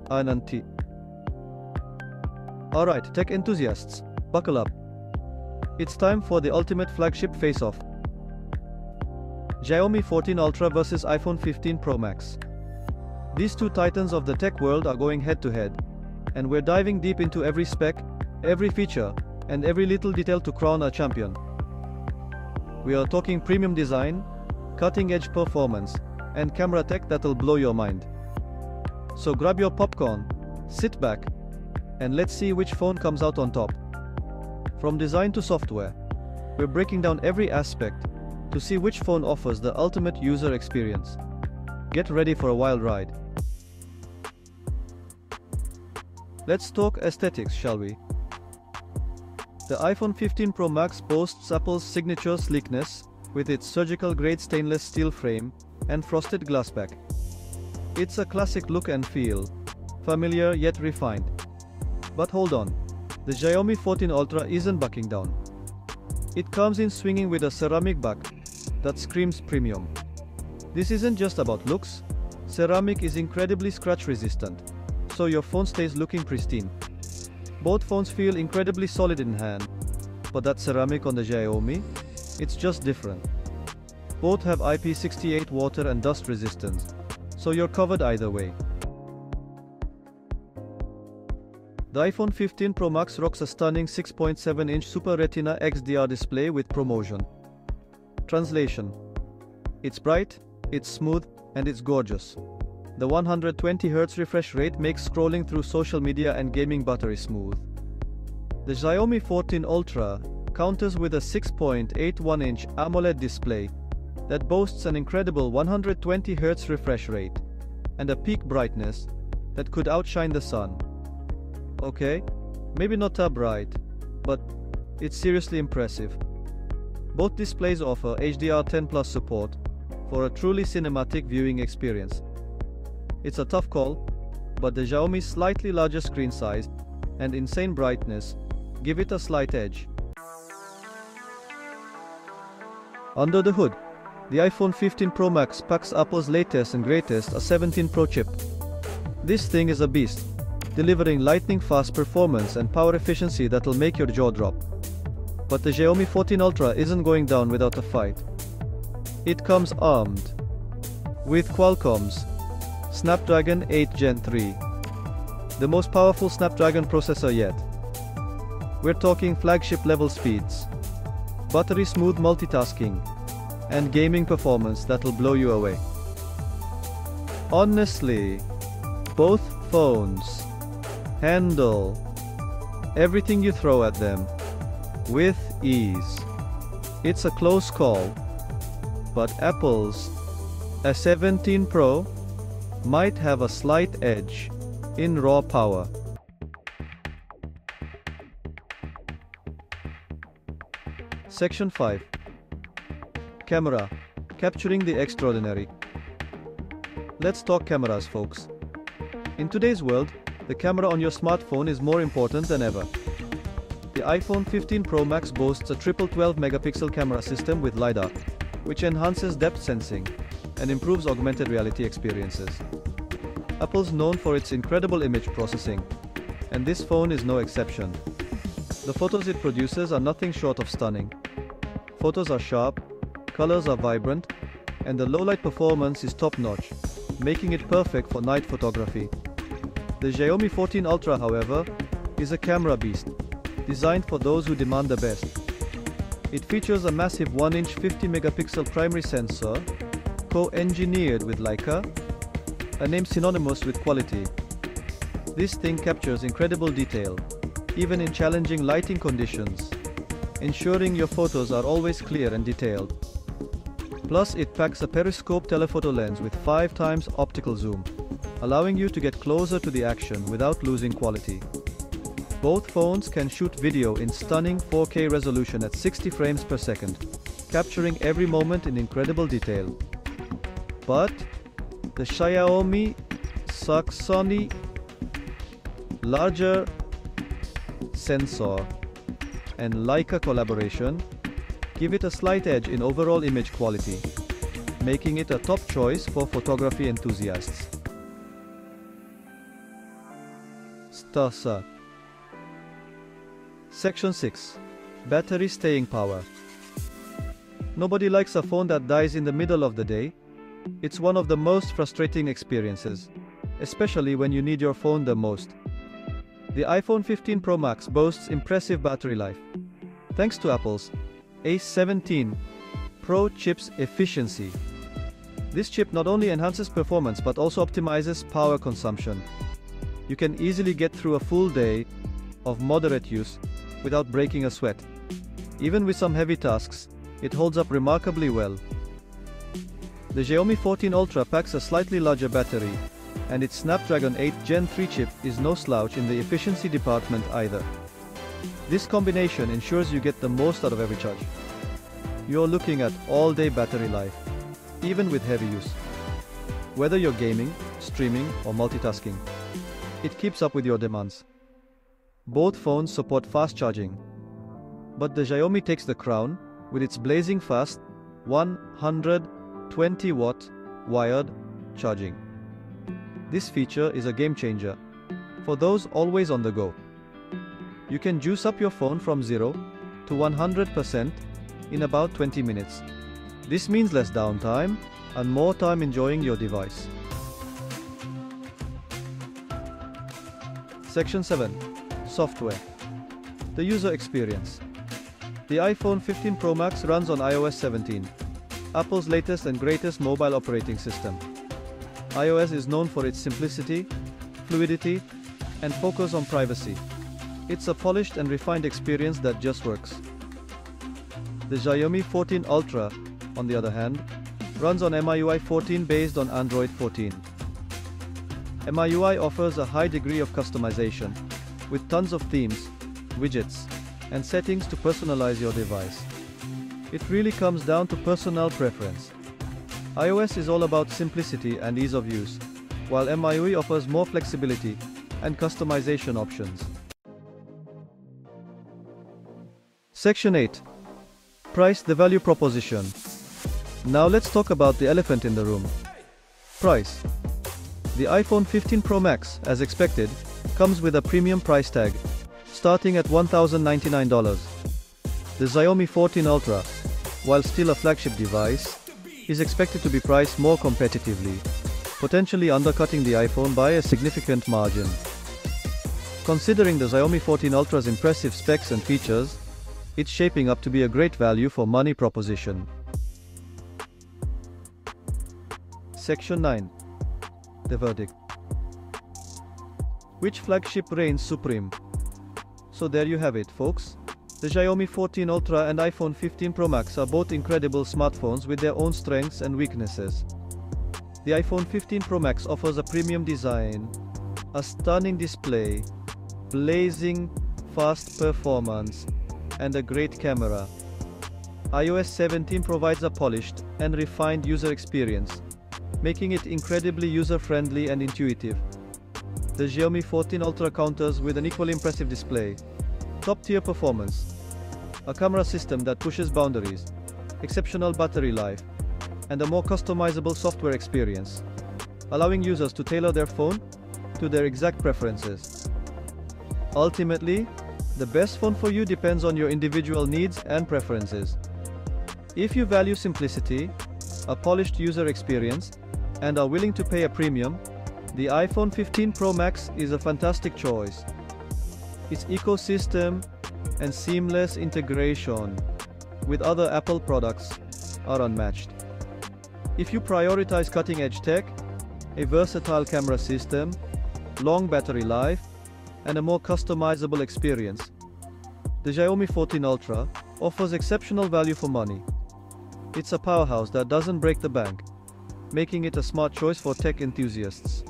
Ananti. Alright, tech enthusiasts, buckle up. It's time for the ultimate flagship face-off. Xiaomi 14 Ultra versus iPhone 15 Pro Max. These two titans of the tech world are going head-to-head, and we're diving deep into every spec, every feature, and every little detail to crown a champion. We are talking premium design, cutting-edge performance, and camera tech that'll blow your mind. So grab your popcorn, sit back, and let's see which phone comes out on top. From design to software, we're breaking down every aspect to see which phone offers the ultimate user experience. Get ready for a wild ride. Let's talk aesthetics, shall we? The iPhone 15 Pro Max boasts Apple's signature sleekness, with its surgical-grade stainless steel frame and frosted glass back. It's a classic look and feel, familiar yet refined. But hold on, the Xiaomi 14 Ultra isn't backing down. It comes in swinging with a ceramic back that screams premium. This isn't just about looks. Ceramic is incredibly scratch-resistant, so your phone stays looking pristine. Both phones feel incredibly solid in hand, but that ceramic on the Xiaomi, it's just different. Both have IP68 water and dust resistance, so you're covered either way. The iPhone 15 Pro Max rocks a stunning 6.7-inch Super Retina XDR display with ProMotion. Translation: it's bright, it's smooth, and it's gorgeous. The 120Hz refresh rate makes scrolling through social media and gaming buttery smooth. The Xiaomi 14 Ultra counters with a 6.81-inch AMOLED display that boasts an incredible 120Hz refresh rate and a peak brightness that could outshine the sun. Okay, maybe not that bright, but it's seriously impressive. Both displays offer HDR10+ support for a truly cinematic viewing experience. It's a tough call, but the Xiaomi's slightly larger screen size and insane brightness give it a slight edge. Under the hood, the iPhone 15 Pro Max packs Apple's latest and greatest A17 Pro chip. This thing is a beast, delivering lightning-fast performance and power efficiency that'll make your jaw drop. But the Xiaomi 14 Ultra isn't going down without a fight. It comes armed with Qualcomm's Snapdragon 8 Gen 3, the most powerful Snapdragon processor yet. We're talking flagship-level speeds, buttery-smooth multitasking, and gaming performance that'll blow you away. Honestly, both phones handle everything you throw at them with ease. It's a close call, but Apple's A17 Pro might have a slight edge in raw power. Section 5. Camera. Capturing the extraordinary. Let's talk cameras, folks. In today's world, the camera on your smartphone is more important than ever. The iPhone 15 Pro Max boasts a triple 12-megapixel camera system with LiDAR, which enhances depth sensing and improves augmented reality experiences. Apple's known for its incredible image processing, and this phone is no exception. The photos it produces are nothing short of stunning. Photos are sharp, colors are vibrant, and the low-light performance is top-notch, making it perfect for night photography. The Xiaomi 14 Ultra, however, is a camera beast, designed for those who demand the best. It features a massive 1-inch 50-megapixel primary sensor, co-engineered with Leica, a name synonymous with quality. This thing captures incredible detail, even in challenging lighting conditions, ensuring your photos are always clear and detailed. Plus, it packs a periscope telephoto lens with 5 times optical zoom, allowing you to get closer to the action without losing quality. Both phones can shoot video in stunning 4K resolution at 60 frames per second, capturing every moment in incredible detail. But the Xiaomi Sony larger sensor and Leica collaboration give it a slight edge in overall image quality, making it a top choice for photography enthusiasts. noktası. Section 6. Battery staying power. Nobody likes a phone that dies in the middle of the day. It's one of the most frustrating experiences, especially when you need your phone the most. The iPhone 15 Pro Max boasts impressive battery life, thanks to Apple's A17 Pro chip's efficiency. This chip not only enhances performance but also optimizes power consumption. You can easily get through a full day of moderate use without breaking a sweat. Even with some heavy tasks, it holds up remarkably well. The Xiaomi 14 Ultra packs a slightly larger battery, and its Snapdragon 8 Gen 3 chip is no slouch in the efficiency department either. This combination ensures you get the most out of every charge. You're looking at all-day battery life, even with heavy use. Whether you're gaming, streaming, or multitasking, it keeps up with your demands. Both phones support fast charging, but the Xiaomi takes the crown with its blazing fast 120-watt wired charging. This feature is a game changer for those always on the go. You can juice up your phone from 0 to 100% in about 20 minutes. This means less downtime and more time enjoying your device. Section 7. Software. The user experience. The iPhone 15 Pro Max runs on iOS 17, Apple's latest and greatest mobile operating system. iOS is known for its simplicity, fluidity, and focus on privacy. It's a polished and refined experience that just works. The Xiaomi 14 Ultra, on the other hand, runs on MIUI 14 based on Android 14. MIUI offers a high degree of customization, with tons of themes, widgets, and settings to personalize your device. It really comes down to personal preference. iOS is all about simplicity and ease of use, while MIUI offers more flexibility and customization options. Section 8. Price, the value proposition. Now let's talk about the elephant in the room. Price. The iPhone 15 Pro Max, as expected, comes with a premium price tag, starting at $1,099. The Xiaomi 14 Ultra, while still a flagship device, is expected to be priced more competitively, potentially undercutting the iPhone by a significant margin. Considering the Xiaomi 14 Ultra's impressive specs and features, it's shaping up to be a great value for money proposition. Section 9. The verdict. Which flagship reigns supreme? So there you have it, folks. The Xiaomi 14 Ultra and iPhone 15 Pro Max are both incredible smartphones with their own strengths and weaknesses. The iPhone 15 Pro Max offers a premium design, a stunning display, blazing fast performance, and a great camera. iOS 17 provides a polished and refined user experience, making it incredibly user-friendly and intuitive. The Xiaomi 14 Ultra counters with an equally impressive display, top-tier performance, a camera system that pushes boundaries, exceptional battery life, and a more customizable software experience, allowing users to tailor their phone to their exact preferences. Ultimately, the best phone for you depends on your individual needs and preferences. If you value simplicity, a polished user experience, and are willing to pay a premium, the iPhone 15 Pro Max is a fantastic choice. Its ecosystem and seamless integration with other Apple products are unmatched. If you prioritize cutting-edge tech, a versatile camera system, long battery life, and a more customizable experience, the Xiaomi 14 Ultra offers exceptional value for money. It's a powerhouse that doesn't break the bank, making it a smart choice for tech enthusiasts.